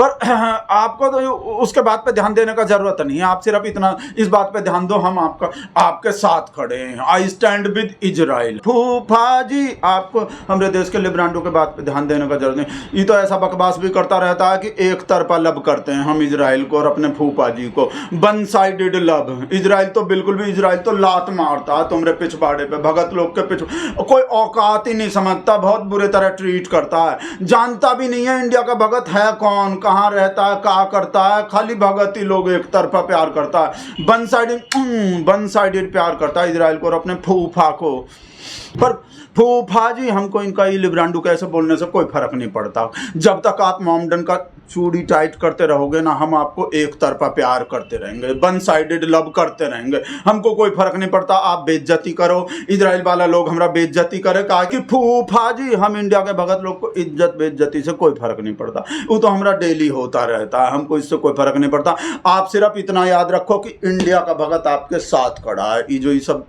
पर आपको तो उसके बात पे ध्यान देने का जरूरत नहीं है। आप सिर्फ इतना इस बात पे ध्यान दो, हम आपके साथ खड़े हैं। I stand with Israel. फूफा जी, आपको हमारे देश के लिब्रांडो के बात पे ध्यान देने का जरूरत नहीं। ये तो ऐसा बकवास भी करता रहता है कि एक तरफा लब करते हैं हम इजराइल को और अपने फूफा जी को। One sided love. इजराइल तो बिल्कुल भी, इजराइल तो लात मारता है तुम्हारे पिछवाड़े पे, भगत लोग के पिछ, कोई औकात ही नहीं समझता, बहुत बुरे तरह ट्रीट करता है, जानता भी नहीं है इंडिया का भगत है कौन, कहाँ रहता है, क्या करता है। खाली भगत ही लोग एक तरफा प्यार करता है, वन साइडेड प्यार करता है इजराइल को और अपने फूफा को। पर फूफा जी, हमको इनका ये लिब्रांडो कैसे बोलने से कोई फर्क नहीं पड़ता। जब तक आप मोमडन का चूड़ी टाइट करते रहोगे ना, हम आपको एक तरफा प्यार करते रहेंगे, वन साइडेड लव करते रहेंगे, हमको कोई फर्क नहीं पड़ता। आप बेइज्जती करो, इजराइल वाला लोग हमारा बेइज्जती करे, कहा कि फूफा जी, हम इंडिया के भगत लोग को इज्जत बेइज्जती से कोई फर्क नहीं पड़ता, वो तो हमारा डेली होता रहता है, हमको इससे कोई फर्क नहीं पड़ता। आप सिर्फ इतना याद रखो कि इंडिया का भगत आपके साथ खड़ा है। ये जो ये सब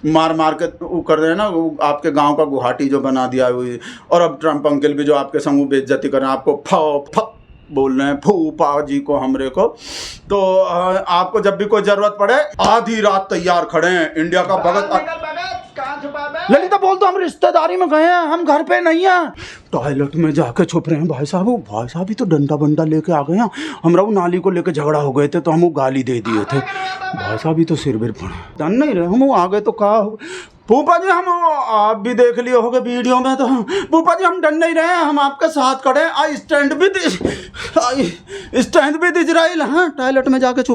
मार मार के वो कर रहे हैं ना, वो आपके गांव का गुवाहाटी जो बना दिया है, और अब ट्रम्प अंकल भी जो आपके संग बेइज्जती कर रहे हैं, आपको फ बोल रहे हैं फूफा जी को, हमरे को। तो आपको जब भी कोई जरूरत पड़े, आधी रात तैयार खड़े हैं इंडिया का भगत। ललिता बोल तो हम रिश्तेदारी में गए हैं, हम घर पे नहीं हैं। टॉयलेट में जाके छुप रहे हैं भाई साहब। वो भाई साहब ही तो डंडा बंडा लेके आ गए हैं। हमरा वो नाली को लेके झगड़ा हो गए थे तो हम वो गाली दे दिए थे। भाई साहब ही तो सिर बिर पड़े, जान नहीं रहे हम, वो आ गए तो कहा फूफा जी, हम आप भी देख लिए होगे वीडियो में, तो फूफा जी हम डर नहीं रहे हैं, हम आपके साथ खड़े हैं। I stand with Israel. हाँ, टॉयलेट में जाके छुप रहे।